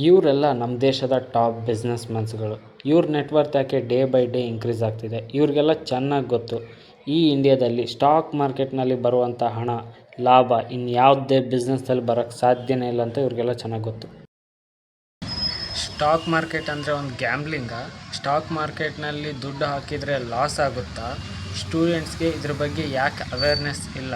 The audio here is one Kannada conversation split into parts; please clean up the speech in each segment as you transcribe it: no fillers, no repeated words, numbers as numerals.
ಇವರೆಲ್ಲ ನಮ್ಮ ದೇಶದ ಟಾಪ್ ಬಿಸ್ನೆಸ್‌ಮನ್ಸ್‌ಗಳು. ಇವ್ರ ನೆಟ್‌ವರ್ತ್ ಯಾಕೆ ಡೇ ಬೈ ಡೇ ಇನ್ಕ್ರೀಸ್ ಆಗ್ತಿದೆ. ಇವ್ರಿಗೆಲ್ಲ ಚೆನ್ನಾಗಿ ಗೊತ್ತು ಈ ಇಂಡಿಯಾದಲ್ಲಿ ಸ್ಟಾಕ್ ಮಾರ್ಕೆಟ್ನಲ್ಲಿ ಬರುವಂಥ ಹಣ, ಲಾಭ ಇನ್ಯಾವುದೇ ಬಿಸ್ನೆಸ್ಸಲ್ಲಿ ಬರೋಕ್ಕೆ ಸಾಧ್ಯನೇ ಇಲ್ಲ ಅಂತ ಇವ್ರಿಗೆಲ್ಲ ಚೆನ್ನಾಗಿ ಗೊತ್ತು. ಸ್ಟಾಕ್ ಮಾರ್ಕೆಟ್ ಅಂದರೆ ಒಂದು ಗ್ಯಾಮ್ಲಿಂಗಾ? ಸ್ಟಾಕ್ ಮಾರ್ಕೆಟ್ನಲ್ಲಿ ದುಡ್ಡು ಹಾಕಿದರೆ ಲಾಸ್ ಆಗುತ್ತಾ? ಸ್ಟೂಡೆಂಟ್ಸ್ಗೆ ಇದ್ರ ಬಗ್ಗೆ ಯಾಕೆ ಅವೇರ್ನೆಸ್ ಇಲ್ಲ?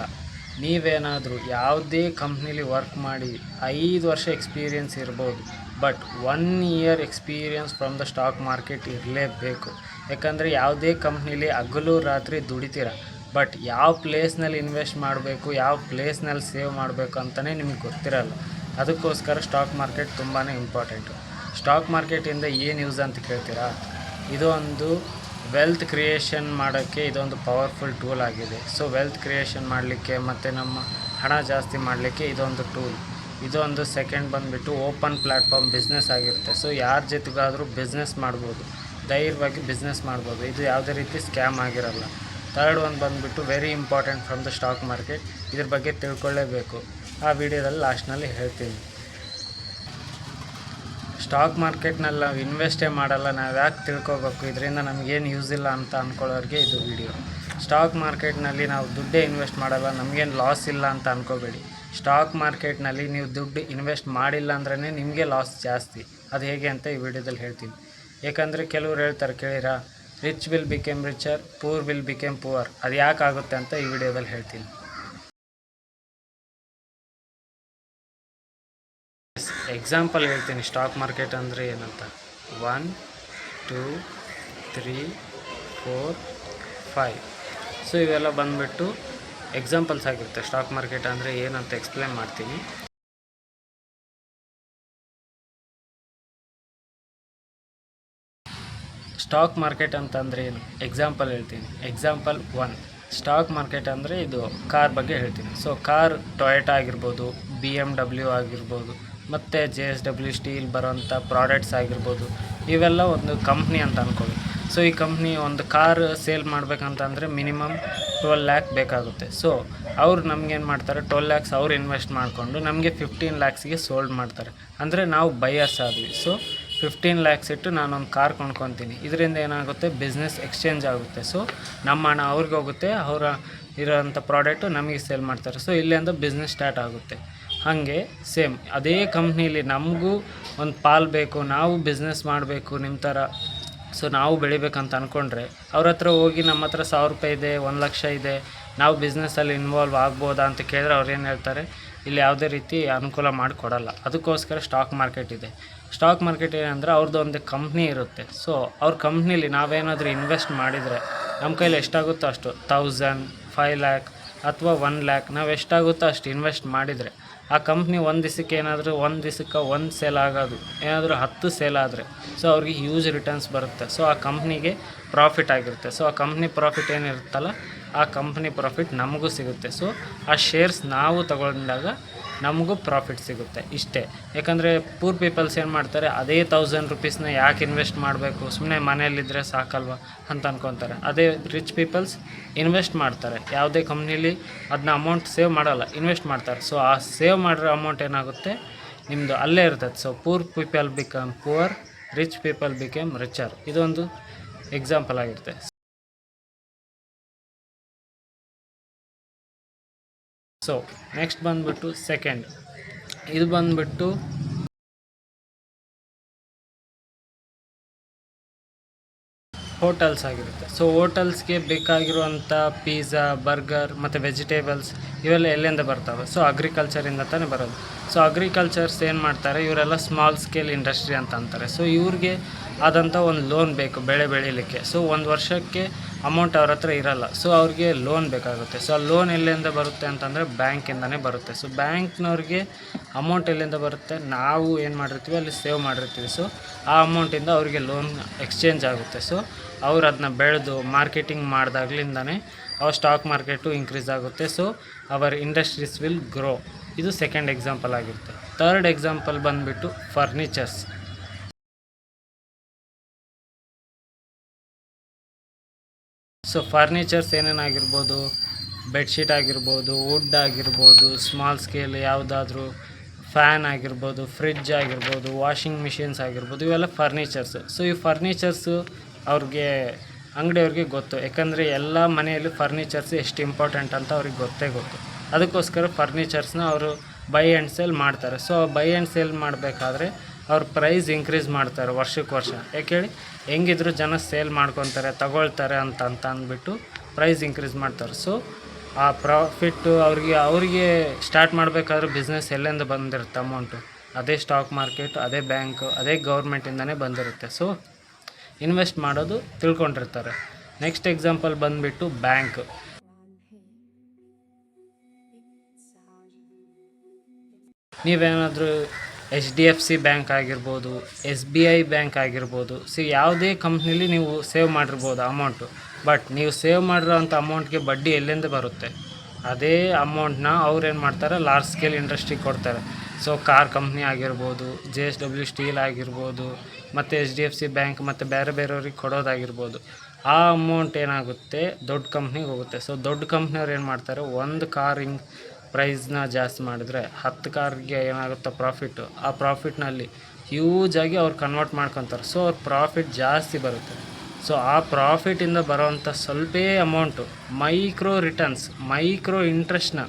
ನೀವೇನಾದರೂ ಯಾವುದೇ ಕಂಪ್ನೀಲಿ ವರ್ಕ್ ಮಾಡಿ 5 ವರ್ಷ ಎಕ್ಸ್ಪೀರಿಯನ್ಸ್ ಇರ್ಬೋದು, but 1 year experience from the stock market ಇರಲೇಬೇಕು. ಯಾಕಂದರೆ ಯಾವುದೇ ಕಂಪ್ನೀಲಿ ಹಗಲು ರಾತ್ರಿ ದುಡಿತೀರ, ಬಟ್ ಯಾವ ಪ್ಲೇಸ್ನಲ್ಲಿ ಇನ್ವೆಸ್ಟ್ ಮಾಡಬೇಕು, ಯಾವ ಪ್ಲೇಸ್ನಲ್ಲಿ ಸೇವ್ ಮಾಡಬೇಕು ಅಂತಲೇ ನಿಮಗೆ ಗೊತ್ತಿರಲ್ಲ. ಅದಕ್ಕೋಸ್ಕರ ಸ್ಟಾಕ್ ಮಾರ್ಕೆಟ್ ತುಂಬಾ ಇಂಪಾರ್ಟೆಂಟು. ಸ್ಟಾಕ್ ಮಾರ್ಕೆಟಿಂದ ಏನು ಯೂಸ್ ಅಂತ ಕೇಳ್ತೀರಾ? ಇದು ಒಂದು ವೆಲ್ತ್ ಕ್ರಿಯೇಷನ್ ಮಾಡೋಕ್ಕೆ ಇದೊಂದು ಪವರ್ಫುಲ್ ಟೂಲ್ ಆಗಿದೆ. ಸೊ ವೆಲ್ತ್ ಕ್ರಿಯೇಷನ್ ಮಾಡಲಿಕ್ಕೆ ಮತ್ತು ನಮ್ಮ ಹಣ ಜಾಸ್ತಿ ಮಾಡಲಿಕ್ಕೆ ಇದೊಂದು ಟೂಲ್. ಇದೊಂದು ಸೆಕೆಂಡ್ ಬಂದುಬಿಟ್ಟು ಓಪನ್ ಪ್ಲ್ಯಾಟ್ಫಾರ್ಮ್ ಬಿಸ್ನೆಸ್ ಆಗಿರುತ್ತೆ. ಸೊ ಯಾರ ಜೊತೆಗಾದರೂ ಬಿಸ್ನೆಸ್ ಮಾಡ್ಬೋದು, ಧೈರ್ಯವಾಗಿ ಬಿಸ್ನೆಸ್ ಮಾಡ್ಬೋದು. ಇದು ಯಾವುದೇ ರೀತಿ ಸ್ಕ್ಯಾಮ್ ಆಗಿರಲ್ಲ. ಥರ್ಡ್ ಒಂದು ಬಂದುಬಿಟ್ಟು very important from the stock market. ಇದ್ರ ಬಗ್ಗೆ ತಿಳ್ಕೊಳ್ಳೇಬೇಕು. ಆ ವಿಡಿಯೋದಲ್ಲಿ ಲಾಸ್ಟ್ನಲ್ಲಿ ಹೇಳ್ತೀನಿ. ಸ್ಟಾಕ್ ಮಾರ್ಕೆಟ್ನಲ್ಲಿ ನಾವು ಇನ್ವೆಸ್ಟೇ ಮಾಡಲ್ಲ, ನಾವು ಯಾಕೆ ತಿಳ್ಕೊಬೇಕು, ಇದರಿಂದ ನಮಗೇನು ಯೂಸ್ ಇಲ್ಲ ಅಂತ ಅಂದ್ಕೊಳ್ಳೋರಿಗೆ ಇದು ವಿಡಿಯೋ. ಸ್ಟಾಕ್ ಮಾರ್ಕೆಟ್ನಲ್ಲಿ ನಾವು ದುಡ್ಡೇ ಇನ್ವೆಸ್ಟ್ ಮಾಡಲ್ಲ, ನಮಗೇನು ಲಾಸ್ ಇಲ್ಲ ಅಂತ ಅಂದ್ಕೋಬೇಡಿ. ಸ್ಟಾಕ್ ಮಾರ್ಕೆಟ್ನಲ್ಲಿ ನೀವು ದುಡ್ಡು ಇನ್ವೆಸ್ಟ್ ಮಾಡಿಲ್ಲ ಅಂದ್ರೇ ನಿಮಗೆ ಲಾಸ್ ಜಾಸ್ತಿ. ಅದು ಹೇಗೆ ಅಂತ ಈ ವಿಡಿಯೋದಲ್ಲಿ ಹೇಳ್ತೀನಿ. ಏಕೆಂದರೆ ಕೆಲವ್ರು ಹೇಳ್ತಾರೆ ಕೇಳಿರಾ, rich will become richer, poor will become poorer. ಅದು ಯಾಕೆ ಆಗುತ್ತೆ ಅಂತ ಈ ವಿಡಿಯೋದಲ್ಲಿ ಹೇಳ್ತೀನಿ. ಎಕ್ಸಾಂಪಲ್ ಹೇಳ್ತೀನಿ ಸ್ಟಾಕ್ ಮಾರ್ಕೆಟ್ ಅಂದರೆ ಏನಂತ. 1 2 3 4 5. ಸೊ ಇವೆಲ್ಲ ಬಂದುಬಿಟ್ಟು ಎಕ್ಸಾಂಪಲ್ಸ್ ಆಗಿರುತ್ತೆ. ಸ್ಟಾಕ್ ಮಾರ್ಕೆಟ್ ಅಂದರೆ ಏನಂತ ಎಕ್ಸ್ಪ್ಲೇನ್ ಮಾಡ್ತೀನಿ. ಸ್ಟಾಕ್ ಮಾರ್ಕೆಟ್ ಅಂತಂದರೆ ಏನು, ಎಕ್ಸಾಂಪಲ್ ಹೇಳ್ತೀನಿ. ಎಕ್ಸಾಂಪಲ್ 1, ಸ್ಟಾಕ್ ಮಾರ್ಕೆಟ್ ಅಂದರೆ ಇದು ಕಾರ್ ಬಗ್ಗೆ ಹೇಳ್ತೀನಿ. ಸೊ ಕಾರ್ ಟೊಯೋಟಾ ಆಗಿರ್ಬೋದು, BMW ಆಗಿರ್ಬೋದು, ಮತ್ತು JSW ಸ್ಟೀಲ್ ಬರೋಂಥ ಪ್ರಾಡಕ್ಟ್ಸ್ ಆಗಿರ್ಬೋದು, ಇವೆಲ್ಲ ಒಂದು ಕಂಪ್ನಿ ಅಂತ ಅಂದ್ಕೊಳ್ಳಿ. ಸೊ ಈ ಕಂಪ್ನಿ ಒಂದು ಕಾರ್ ಸೇಲ್ ಮಾಡಬೇಕಂತಂದರೆ ಮಿನಿಮಮ್ 12 ಲ್ಯಾಕ್ ಬೇಕಾಗುತ್ತೆ. ಸೊ ಅವ್ರು ನಮಗೇನು ಮಾಡ್ತಾರೆ, 12 ಲ್ಯಾಕ್ಸ್ ಅವ್ರು ಇನ್ವೆಸ್ಟ್ ಮಾಡಿಕೊಂಡು ನಮಗೆ 15 ಲ್ಯಾಕ್ಸ್ಗೆ ಸೋಲ್ಡ್ ಮಾಡ್ತಾರೆ. ಅಂದರೆ ನಾವು ಬೈಯರ್ಸ್ ಆದ್ವಿ. ಸೊ 15 ಲ್ಯಾಕ್ಸ್ ಇಟ್ಟು ನಾನೊಂದು ಕಾರ್ ಕೊಂಡ್ಕೊತೀನಿ. ಇದರಿಂದ ಏನಾಗುತ್ತೆ, ಬಿಸ್ನೆಸ್ ಎಕ್ಸ್ಚೇಂಜ್ ಆಗುತ್ತೆ. ಸೊ ನಮ್ಮ ಹಣ ಅವ್ರಿಗೆ ಹೋಗುತ್ತೆ, ಅವರ ಇರೋವಂಥ ಪ್ರಾಡಕ್ಟು ನಮಗೆ ಸೇಲ್ ಮಾಡ್ತಾರೆ. ಸೊ ಇಲ್ಲಿಂದ ಬಿಸ್ನೆಸ್ ಸ್ಟಾರ್ಟ್ ಆಗುತ್ತೆ. ಹಾಗೆ ಸೇಮ್ ಅದೇ ಕಂಪ್ನೀಲಿ ನಮಗೂ ಒಂದು ಪಾಲು ಬೇಕು, ನಾವು ಬಿಸ್ನೆಸ್ ಮಾಡಬೇಕು ನಿಮ್ಮ ಥರ. ಸೊ ನಾವು ಬೆಳಿಬೇಕಂತ ಅಂದ್ಕೊಂಡ್ರೆ ಅವ್ರ ಹತ್ರ ಹೋಗಿ ನಮ್ಮ ಹತ್ರ 1000 ರೂಪಾಯಿ ಇದೆ, 1 ಲಕ್ಷ ಇದೆ, ನಾವು ಬಿಸ್ನೆಸ್ಸಲ್ಲಿ ಇನ್ವಾಲ್ವ್ ಆಗ್ಬೋದಾ ಅಂತ ಕೇಳಿದ್ರೆ ಅವ್ರು ಏನು ಹೇಳ್ತಾರೆ, ಇಲ್ಲಿ ಯಾವುದೇ ರೀತಿ ಅನುಕೂಲ ಮಾಡಿಕೊಡಲ್ಲ. ಅದಕ್ಕೋಸ್ಕರ ಸ್ಟಾಕ್ ಮಾರ್ಕೆಟ್ ಇದೆ. ಸ್ಟಾಕ್ ಮಾರ್ಕೆಟ್ ಏನಂದರೆ ಅವ್ರದ್ದು ಒಂದು ಕಂಪ್ನಿ ಇರುತ್ತೆ. ಸೊ ಅವ್ರ ಕಂಪ್ನೀಲಿ ನಾವೇನಾದರೂ ಇನ್ವೆಸ್ಟ್ ಮಾಡಿದರೆ ನಮ್ಮ ಕೈಲಿ ಎಷ್ಟಾಗುತ್ತೋ ಅಷ್ಟು 1000, 5 ಲ್ಯಾಕ್ ಅಥವಾ 1 ಲ್ಯಾಕ್ ನಾವು ಎಷ್ಟಾಗುತ್ತೋ ಅಷ್ಟು ಇನ್ವೆಸ್ಟ್ ಮಾಡಿದರೆ ಆ ಕಂಪ್ನಿ ಒಂದು ದಿವಸಕ್ಕೆ ಏನಾದರೂ ಒಂದು ಸೇಲ್ ಆಗೋದು ಏನಾದರೂ 10 ಸೇಲ್ ಆದರೆ ಸೊ ಅವ್ರಿಗೆ ಹ್ಯೂಜ್ ರಿಟರ್ನ್ಸ್ ಬರುತ್ತೆ. ಸೊ ಆ ಕಂಪ್ನಿಗೆ ಪ್ರಾಫಿಟ್ ಆಗಿರುತ್ತೆ. ಸೊ ಆ ಕಂಪ್ನಿ ಪ್ರಾಫಿಟ್ ಏನಿರುತ್ತಲ್ಲ, ಆ ಕಂಪ್ನಿ ಪ್ರಾಫಿಟ್ ನಮಗೂ ಸಿಗುತ್ತೆ. ಸೊ ಆ ಶೇರ್ಸ್ ನಾವು ತಗೊಂಡಾಗ ನಮಗೂ ಪ್ರಾಫಿಟ್ ಸಿಗುತ್ತೆ. ಇಷ್ಟೇ. ಯಾಕಂದರೆ ಪೂರ್ ಪೀಪಲ್ಸ್ ಏನು ಮಾಡ್ತಾರೆ, ಅದೇ 1000 ರುಪೀಸ್ನ ಯಾಕೆ ಇನ್ವೆಸ್ಟ್ ಮಾಡಬೇಕು, ಸುಮ್ಮನೆ ಮನೆಯಲ್ಲಿದ್ದರೆ ಸಾಕಲ್ವ ಅಂತ ಅಂದ್ಕೊತಾರೆ. ಅದೇ ರಿಚ್ ಪೀಪಲ್ಸ್ ಇನ್ವೆಸ್ಟ್ ಮಾಡ್ತಾರೆ. ಯಾವುದೇ ಕಂಪ್ನೀಲಿ ಅದನ್ನ ಅಮೌಂಟ್ ಸೇವ್ ಮಾಡಲ್ಲ, ಇನ್ವೆಸ್ಟ್ ಮಾಡ್ತಾರೆ. ಸೊ ಆ ಸೇವ್ ಮಾಡಿರೋ ಅಮೌಂಟ್ ಏನಾಗುತ್ತೆ, ನಿಮ್ಮದು ಅಲ್ಲೇ ಇರ್ತದೆ. So poor people become poor, rich people become richer. ಇದೊಂದು ಎಕ್ಸಾಂಪಲ್ ಆಗಿರುತ್ತೆ. ಸೊ ನೆಕ್ಸ್ಟ್ ಬಂದುಬಿಟ್ಟು ಸೆಕೆಂಡ್, ಇದು ಬಂದುಬಿಟ್ಟು ಹೋಟೆಲ್ಸ್ ಆಗಿರುತ್ತೆ. ಸೊ ಹೋಟೆಲ್ಸ್ಗೆ ಬೇಕಾಗಿರುವಂಥ ಪಿಜ್ಜಾ, ಬರ್ಗರ್ ಮತ್ತು ವೆಜಿಟೇಬಲ್ಸ್ ಇವೆಲ್ಲ ಎಲ್ಲಿಂದ ಬರ್ತವೆ, ಸೊ ಅಗ್ರಿಕಲ್ಚರಿಂದ ತಾನೇ ಬರೋದು. ಸೊ ಅಗ್ರಿಕಲ್ಚರ್ಸ್ ಏನು ಮಾಡ್ತಾರೆ, ಇವರೆಲ್ಲ ಸ್ಮಾಲ್ ಸ್ಕೇಲ್ ಇಂಡಸ್ಟ್ರಿ ಅಂತ ಅಂತಾರೆ. ಸೊ ಇವ್ರಿಗೆ ಆದಂಥ ಒಂದು ಲೋನ್ ಬೇಕು ಬೆಳೆ ಬೆಳೀಲಿಕ್ಕೆ. ಸೊ 1 ವರ್ಷಕ್ಕೆ ಅಮೌಂಟ್ ಅವ್ರ ಹತ್ರ ಇರಲ್ಲ. ಸೊ ಅವ್ರಿಗೆ ಲೋನ್ ಬೇಕಾಗುತ್ತೆ. ಸೊ ಆ ಲೋನ್ ಎಲ್ಲಿಂದ ಬರುತ್ತೆ ಅಂತಂದರೆ ಬ್ಯಾಂಕಿಂದನೇ ಬರುತ್ತೆ. ಸೊ ಬ್ಯಾಂಕ್ನವ್ರಿಗೆ ಅಮೌಂಟ್ ಎಲ್ಲಿಂದ ಬರುತ್ತೆ, ನಾವು ಏನು ಮಾಡಿರ್ತೀವಿ ಅಲ್ಲಿ ಸೇವ್ ಮಾಡಿರ್ತೀವಿ. ಸೊ ಆ ಅಮೌಂಟಿಂದ ಅವರಿಗೆ ಲೋನ್ ಎಕ್ಸ್ಚೇಂಜ್ ಆಗುತ್ತೆ. ಸೊ ಅವ್ರು ಅದನ್ನ ಬೆಳೆದು ಮಾರ್ಕೆಟಿಂಗ್ ಮಾಡಿದಾಗ್ಲಿಂದನೇ ಅವ್ರ ಸ್ಟಾಕ್ ಮಾರ್ಕೆಟು ಇನ್ಕ್ರೀಸ್ ಆಗುತ್ತೆ. So our industries will grow. ಇದು ಸೆಕೆಂಡ್ ಎಕ್ಸಾಂಪಲ್ ಆಗಿರುತ್ತೆ. ಥರ್ಡ್ ಎಕ್ಸಾಂಪಲ್ ಬಂದುಬಿಟ್ಟು ಫರ್ನಿಚರ್ಸ್. ಸೊ ಫರ್ನಿಚರ್ಸ್ ಏನೇನಾಗಿರ್ಬೋದು, ಬೆಡ್ಶೀಟ್ ಆಗಿರ್ಬೋದು, ವುಡ್ ಆಗಿರ್ಬೋದು, ಸ್ಮಾಲ್ ಸ್ಕೇಲ್ ಯಾವುದಾದ್ರೂ ಫ್ಯಾನ್ ಆಗಿರ್ಬೋದು, ಫ್ರಿಡ್ಜ್ ಆಗಿರ್ಬೋದು, ವಾಷಿಂಗ್ ಮಿಷಿನ್ಸ್ ಆಗಿರ್ಬೋದು, ಇವೆಲ್ಲ ಫರ್ನಿಚರ್ಸು. ಸೊ ಈ ಫರ್ನಿಚರ್ಸು ಅವ್ರಿಗೆ ಅಂಗಡಿಯವ್ರಿಗೆ ಗೊತ್ತು, ಯಾಕಂದರೆ ಎಲ್ಲ ಮನೆಯಲ್ಲಿ ಫರ್ನಿಚರ್ಸ್ ಎಷ್ಟು ಇಂಪಾರ್ಟೆಂಟ್ ಅಂತ ಅವ್ರಿಗೆ ಗೊತ್ತೇ ಗೊತ್ತು. ಅದಕ್ಕೋಸ್ಕರ ಫರ್ನಿಚರ್ಸ್ನ ಅವರು ಬೈ ಆ್ಯಂಡ್ ಸೇಲ್ ಮಾಡ್ತಾರೆ. ಸೊ ಬೈ ಆ್ಯಂಡ್ ಸೇಲ್ ಮಾಡಬೇಕಾದ್ರೆ ಅವ್ರ ಪ್ರೈಸ್ ಇನ್ಕ್ರೀಸ್ ಮಾಡ್ತಾರೆ ವರ್ಷಕ್ಕೆ ವರ್ಷ. ಯಾಕೆ ಹೇಳಿ, ಹೆಂಗಿದ್ರು ಜನ ಸೇಲ್ ಮಾಡ್ಕೊತಾರೆ, ತಗೊಳ್ತಾರೆ ಅಂತ ಅಂದ್ಬಿಟ್ಟು ಪ್ರೈಸ್ ಇನ್ಕ್ರೀಸ್ ಮಾಡ್ತಾರೆ. ಸೊ ಆ ಪ್ರಾಫಿಟ್ಟು ಅವ್ರಿಗೆ ಸ್ಟಾರ್ಟ್ ಮಾಡಬೇಕಾದ್ರೆ ಬಿಸ್ನೆಸ್ ಎಲ್ಲಿಂದ ಬಂದಿರುತ್ತೆ ಅಮೌಂಟು, ಅದೇ ಸ್ಟಾಕ್ ಮಾರ್ಕೆಟ್, ಅದೇ ಬ್ಯಾಂಕು, ಅದೇ ಗೌರ್ಮೆಂಟಿಂದನೇ ಬಂದಿರುತ್ತೆ. ಸೊ ಇನ್ವೆಸ್ಟ್ ಮಾಡೋದು ತಿಳ್ಕೊಂಡಿರ್ತಾರೆ. ನೆಕ್ಸ್ಟ್ ಎಕ್ಸಾಂಪಲ್ ಬಂದುಬಿಟ್ಟು ಬ್ಯಾಂಕ್. ನೀವೇನಾದರೂ HDFC ಬ್ಯಾಂಕ್ ಆಗಿರ್ಬೋದು, SBI ಬ್ಯಾಂಕ್ ಆಗಿರ್ಬೋದು, ಯಾವುದೇ ಕಂಪ್ನಿಲಿ ನೀವು ಸೇವ್ ಮಾಡಿರ್ಬೋದು ಅಮೌಂಟು. ಬಟ್ ನೀವು ಸೇವ್ ಮಾಡಿರೋಂಥ ಅಮೌಂಟ್ಗೆ ಬಡ್ಡಿ ಎಲ್ಲಿಂದ ಬರುತ್ತೆ, ಅದೇ ಅಮೌಂಟ್ನ ಅವ್ರೇನು ಮಾಡ್ತಾರೆ, ಲಾರ್ಜ್ ಸ್ಕೇಲ್ ಇಂಡಸ್ಟ್ರಿಗೆ ಕೊಡ್ತಾರೆ. ಸೊ ಕಾರ್ ಕಂಪ್ನಿ ಆಗಿರ್ಬೋದು, JSW ಸ್ಟೀಲ್ ಆಗಿರ್ಬೋದು, ಮತ್ತು HDFC ಬ್ಯಾಂಕ್ ಮತ್ತು ಬೇರೆಯವ್ರಿಗೆ ಕೊಡೋದಾಗಿರ್ಬೋದು. ಆ ಅಮೌಂಟ್ ಏನಾಗುತ್ತೆ, ದೊಡ್ಡ ಕಂಪ್ನಿಗೆ ಹೋಗುತ್ತೆ. ಸೊ ದೊಡ್ಡ ಕಂಪ್ನಿಯವ್ರು ಏನು ಮಾಡ್ತಾರೆ, ಒಂದು ಕಾರ್ ಪ್ರೈಸ್ನ ಜಾಸ್ತಿ ಮಾಡಿದ್ರೆ 10 ಕಾರ್ಗೆ ಏನಾಗುತ್ತೋ ಪ್ರಾಫಿಟ್ಟು, ಆ ಪ್ರಾಫಿಟ್ನಲ್ಲಿ ಹ್ಯೂಜಾಗಿ ಅವ್ರು ಕನ್ವರ್ಟ್ ಮಾಡ್ಕೊತಾರೆ. ಸೊ ಅವ್ರ ಪ್ರಾಫಿಟ್ ಜಾಸ್ತಿ ಬರುತ್ತೆ. ಸೊ ಆ ಪ್ರಾಫಿಟಿಂದ ಬರೋವಂಥ ಸ್ವಲ್ಪ ಅಮೌಂಟು ಮೈಕ್ರೋ ರಿಟರ್ನ್ಸ್, ಮೈಕ್ರೋ ಇಂಟ್ರೆಸ್ಟ್ನ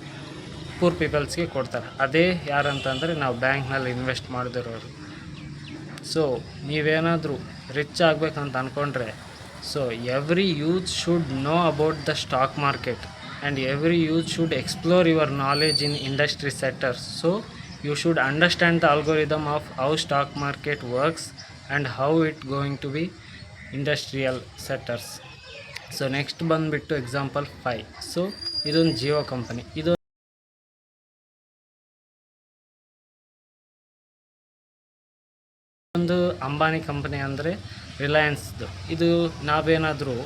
ಪೂರ್ ಪೀಪಲ್ಸ್ಗೆ ಕೊಡ್ತಾರೆ. ಅದೇ ಯಾರಂತಂದರೆ ನಾವು ಬ್ಯಾಂಕ್ನಲ್ಲಿ ಇನ್ವೆಸ್ಟ್ ಮಾಡಿದಿರೋರು. ಸೊ ನೀವೇನಾದರೂ ರಿಚ್ ಆಗಬೇಕಂತ ಅಂದ್ಕೊಂಡ್ರೆ, so every youth should know about the stock market and every youth should explore your knowledge in industry sectors. So you should understand the algorithm of how stock market works and how it going to be industrial sectors. So next ಬಂದುಬಿಟ್ಟು example 5. ಸೊ ಇದೊಂದು ಜಿಯೋ ಕಂಪನಿ. ಒಂದು ಅಂಬಾನಿ ಕಂಪನಿ ಅಂದರೆ ರಿಲಯನ್ಸ್ದು. ಇದು ನಾವೇನಾದರೂ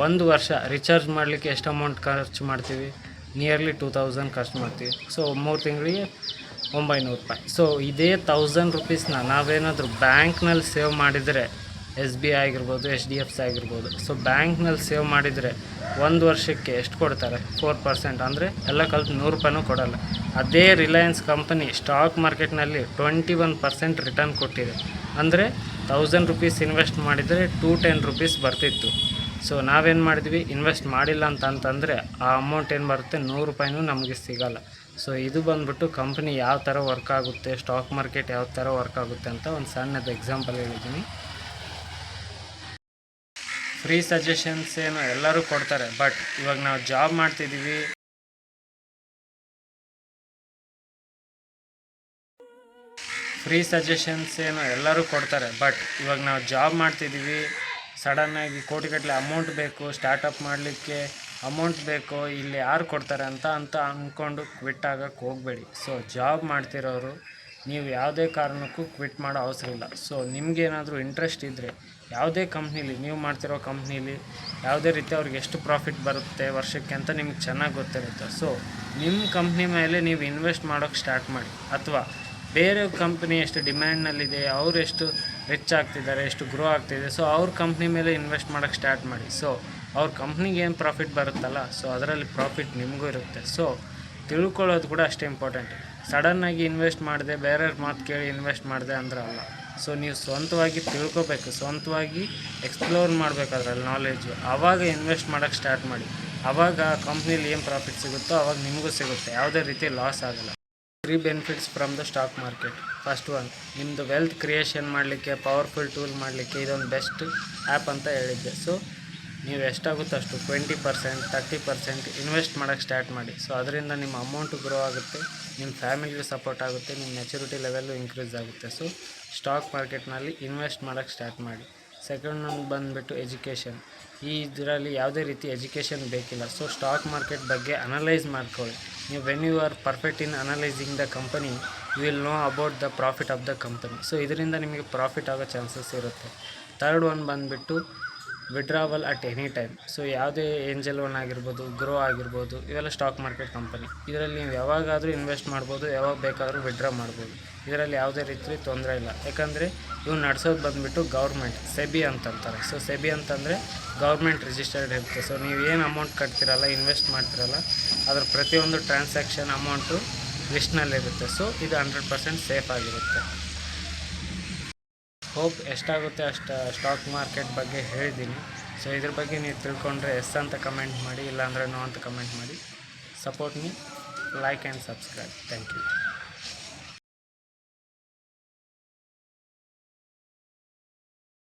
ಒಂದು ವರ್ಷ ರಿಚಾರ್ಜ್ ಮಾಡಲಿಕ್ಕೆ ಎಷ್ಟು ಅಮೌಂಟ್ ಖರ್ಚು ಮಾಡ್ತೀವಿ, ನಿಯರ್ಲಿ 2000 ಖರ್ಚು ಮಾಡ್ತೀವಿ. ಸೊ 3 ತಿಂಗಳಿಗೆ 900 ರೂಪಾಯಿ. ಸೊ ಇದೇ 1000 ರೂಪೀಸ್ನ ನಾವೇನಾದರೂ ಬ್ಯಾಂಕ್ನಲ್ಲಿ ಸೇವ್ ಮಾಡಿದರೆ, SBI ಆಗಿರ್ಬೋದು, HDFC ಆಗಿರ್ಬೋದು, ಸೊ ಬ್ಯಾಂಕ್ನಲ್ಲಿ ಸೇವ್ ಮಾಡಿದರೆ ಒಂದು ವರ್ಷಕ್ಕೆ ಎಷ್ಟು ಕೊಡ್ತಾರೆ, 4%. ಅಂದರೆ ಎಲ್ಲ ಕಲಿತು 100 ರೂಪಾಯಿನೂ ಕೊಡೋಲ್ಲ. ಅದೇ ರಿಲಯನ್ಸ್ ಕಂಪನಿ ಸ್ಟಾಕ್ ಮಾರ್ಕೆಟ್ನಲ್ಲಿ 21% ರಿಟರ್ನ್ ಕೊಟ್ಟಿದೆ. ಅಂದರೆ 1000 ರೂಪೀಸ್ ಇನ್ವೆಸ್ಟ್ ಮಾಡಿದರೆ 210 ರೂಪೀಸ್ ಬರ್ತಿತ್ತು. ಸೊ ನಾವೇನು ಮಾಡಿದ್ವಿ, ಇನ್ವೆಸ್ಟ್ ಮಾಡಿಲ್ಲ ಅಂತಂದರೆ ಆ ಅಮೌಂಟ್ ಏನು ಬರುತ್ತೆ, 100 ರೂಪಾಯಿನೂ ನಮಗೆ ಸಿಗೋಲ್ಲ. ಸೊ ಇದು ಬಂದ್ಬಿಟ್ಟು ಕಂಪ್ನಿ ಯಾವ ಥರ ವರ್ಕ್ ಆಗುತ್ತೆ, ಸ್ಟಾಕ್ ಮಾರ್ಕೆಟ್ ಯಾವ ಥರ ವರ್ಕ್ ಆಗುತ್ತೆ ಅಂತ ಒಂದು ಸಣ್ಣದು ಎಕ್ಸಾಂಪಲ್ ಹೇಳಿದ್ದೀನಿ. ಫ್ರೀ ಸಜೆಷನ್ಸ್ ಏನು ಎಲ್ಲರೂ ಕೊಡ್ತಾರೆ, ಬಟ್ ಇವಾಗ ನಾವು ಜಾಬ್ ಮಾಡ್ತಿದ್ದೀವಿ, ಸಡನ್ನಾಗಿ ಕೋಟಿಗಟ್ಟಲೆ ಅಮೌಂಟ್ ಬೇಕು, ಸ್ಟಾರ್ಟಪ್ ಮಾಡಲಿಕ್ಕೆ ಅಮೌಂಟ್ ಬೇಕು, ಇಲ್ಲಿ ಯಾರು ಕೊಡ್ತಾರೆ ಅಂತ ಅಂದ್ಕೊಂಡು ಕ್ವಿಟ್ ಆಗೋಕ್ಕೆ ಹೋಗಬೇಡಿ. ಸೊ ಜಾಬ್ ಮಾಡ್ತಿರೋರು ನೀವು ಯಾವುದೇ ಕಾರಣಕ್ಕೂ ಕ್ವಿಟ್ ಮಾಡೋ ಅವಸರ ಇಲ್ಲ. ಸೊ ನಿಮಗೇನಾದರೂ ಇಂಟ್ರೆಸ್ಟ್ ಇದ್ದರೆ ಯಾವುದೇ ಕಂಪ್ನೀಲಿ, ನೀವು ಮಾಡ್ತಿರೋ ಕಂಪ್ನೀಲಿ ಯಾವುದೇ ರೀತಿ ಅವ್ರಿಗೆ ಎಷ್ಟು ಪ್ರಾಫಿಟ್ ಬರುತ್ತೆ ವರ್ಷಕ್ಕೆ ಅಂತ ನಿಮ್ಗೆ ಚೆನ್ನಾಗಿ ಗೊತ್ತಿರುತ್ತೆ. ಸೊ ನಿಮ್ಮ ಕಂಪ್ನಿ ಮೇಲೆ ನೀವು ಇನ್ವೆಸ್ಟ್ ಮಾಡೋಕ್ಕೆ ಸ್ಟಾರ್ಟ್ ಮಾಡಿ. ಅಥವಾ ಬೇರೆ ಕಂಪ್ನಿ ಎಷ್ಟು ಡಿಮ್ಯಾಂಡ್ನಲ್ಲಿದೆ, ಅವರು ಎಷ್ಟು ರಿಚ್ ಆಗ್ತಿದ್ದಾರೆ, ಎಷ್ಟು ಗ್ರೋ ಆಗ್ತಿದೆ, ಸೊ ಅವ್ರ ಕಂಪ್ನಿ ಮೇಲೆ ಇನ್ವೆಸ್ಟ್ ಮಾಡೋಕ್ಕೆ ಸ್ಟಾರ್ಟ್ ಮಾಡಿ. ಸೊ ಅವ್ರ ಕಂಪ್ನಿಗೆ ಏನು ಪ್ರಾಫಿಟ್ ಬರುತ್ತಲ್ಲ, ಸೊ ಅದರಲ್ಲಿ ಪ್ರಾಫಿಟ್ ನಿಮಗೂ ಇರುತ್ತೆ. ಸೊ ತಿಳ್ಕೊಳ್ಳೋದು ಕೂಡ ಅಷ್ಟೇ ಇಂಪಾರ್ಟೆಂಟ್. ಸಡನ್ನಾಗಿ ಇನ್ವೆಸ್ಟ್ ಮಾಡಿದೆ, ಬೇರೆಯವ್ರ ಮಾತು ಕೇಳಿ ಇನ್ವೆಸ್ಟ್ ಮಾಡಿದೆ ಅಂದ್ರೆ ಅಲ್ಲ. ಸೊ ನೀವು ಸ್ವಂತವಾಗಿ ತಿಳ್ಕೊಬೇಕು, ಸ್ವಂತವಾಗಿ ಎಕ್ಸ್ಪ್ಲೋರ್ ಮಾಡಬೇಕು ಅದರಲ್ಲಿ ನಾಲೆಡ್ಜು. ಆವಾಗ ಇನ್ವೆಸ್ಟ್ ಮಾಡೋಕ್ಕೆ ಸ್ಟಾರ್ಟ್ ಮಾಡಿ. ಆವಾಗ ಕಂಪ್ನೀಲಿ ಏನು ಪ್ರಾಫಿಟ್ ಸಿಗುತ್ತೋ ಆವಾಗ ನಿಮಗೂ ಸಿಗುತ್ತೆ, ಯಾವುದೇ ರೀತಿ ಲಾಸ್ ಆಗೋಲ್ಲ. 3 benefits from the stock market. First one, ನಿಮ್ಮದು ವೆಲ್ತ್ ಕ್ರಿಯೇಷನ್ ಮಾಡಲಿಕ್ಕೆ, ಪವರ್ಫುಲ್ ಟೂಲ್ ಮಾಡಲಿಕ್ಕೆ ಇದೊಂದು ಬೆಸ್ಟ್ ಆ್ಯಪ್ ಅಂತ ಹೇಳಿದ್ದೆ. ಸೊ ನೀವು ಎಷ್ಟಾಗುತ್ತೋ ಅಷ್ಟು 20%, 30% ಇನ್ವೆಸ್ಟ್ ಮಾಡೋಕ್ಕೆ ಸ್ಟಾರ್ಟ್ ಮಾಡಿ. ಸೊ ಅದರಿಂದ ನಿಮ್ಮ ಅಮೌಂಟು ಗ್ರೋ ಆಗುತ್ತೆ, ನಿಮ್ಮ ಫ್ಯಾಮಿಲಿಗೆ ಸಪೋರ್ಟ್ ಆಗುತ್ತೆ, ನಿಮ್ಮ ಮೆಚುರಿಟಿ ಲೆವೆಲ್ಲು ಇನ್ಕ್ರೀಸ್ ಆಗುತ್ತೆ. ಸೊ ಸ್ಟಾಕ್ ಮಾರ್ಕೆಟ್ನಲ್ಲಿ ಇನ್ವೆಸ್ಟ್ ಮಾಡೋಕ್ಕೆ ಸ್ಟಾರ್ಟ್ ಮಾಡಿ. ಸೆಕೆಂಡ್ ಒಂದು ಬಂದುಬಿಟ್ಟು ಎಜುಕೇಷನ್. ಇದರಲ್ಲಿ ಯಾವುದೇ ರೀತಿ ಎಜುಕೇಷನ್ ಬೇಕಿಲ್ಲ. ಸೊ ಸ್ಟಾಕ್ ಮಾರ್ಕೆಟ್ ಬಗ್ಗೆ ಅನಲೈಸ್ ಮಾಡ್ಕೊಳ್ಳಿ. ನೀವು when you are perfect in analysing the company, you will know about the profit of the company. So ಇದರಿಂದ ನಿಮಗೆ ಪ್ರಾಫಿಟ್ ಆಗೋ ಚಾನ್ಸಸ್ ಇರುತ್ತೆ. ಥರ್ಡ್ ಒನ್ ಬಂದುಬಿಟ್ಟು withdrawal at any time. So ಯಾವುದೇ ಏಂಜಲ್ ಒನ್ ಆಗಿರ್ಬೋದು, ಗ್ರೋ ಆಗಿರ್ಬೋದು, ಇವೆಲ್ಲ ಸ್ಟಾಕ್ ಮಾರ್ಕೆಟ್ ಕಂಪನಿ. ಇದರಲ್ಲಿ ನೀವು ಯಾವಾಗಾದರೂ ಇನ್ವೆಸ್ಟ್ ಮಾಡ್ಬೋದು, ಯಾವಾಗ ಬೇಕಾದರೂ ವಿಡ್ರಾ ಮಾಡ್ಬೋದು. ಇದರಲ್ಲಿ ಯಾವುದೇ ರೀತಿ ತೊಂದರೆ ಇಲ್ಲ. ಯಾಕಂದರೆ ಇವು ನಡೆಸೋದು ಬಂದುಬಿಟ್ಟು ಗೌರ್ಮೆಂಟ್, ಸೆಬಿ ಅಂತಂತಾರೆ. ಸೊ ಸೆಬಿ ಅಂತಂದರೆ ಗೌರ್ಮೆಂಟ್ ರಿಜಿಸ್ಟರ್ಡ್ ಇರುತ್ತೆ. ಸೊ ನೀವು ಏನು ಅಮೌಂಟ್ ಕಟ್ತಿರಲ್ಲ, ಇನ್ವೆಸ್ಟ್ ಮಾಡ್ತಿರಲ್ಲ, ಅದರ ಪ್ರತಿಯೊಂದು ಟ್ರಾನ್ಸಾಕ್ಷನ್ ಅಮೌಂಟು ಲಿಸ್ಟ್ನಲ್ಲಿರುತ್ತೆ. ಸೊ ಇದು 100% ಸೇಫ್ ಆಗಿರುತ್ತೆ. ಹೋಪ್ ಎಷ್ಟಾಗುತ್ತೆ ಅಷ್ಟು ಸ್ಟಾಕ್ ಮಾರ್ಕೆಟ್ ಬಗ್ಗೆ ಹೇಳಿದ್ದೀನಿ. ಸೊ ಇದ್ರ ಬಗ್ಗೆ ನೀವು ತಿಳ್ಕೊಂಡ್ರೆ ಎಸ್ ಅಂತ ಕಮೆಂಟ್ ಮಾಡಿ, ಇಲ್ಲಾಂದರೆ ನೋ ಅಂತ ಕಮೆಂಟ್ ಮಾಡಿ. Support me, like and subscribe. Thank you.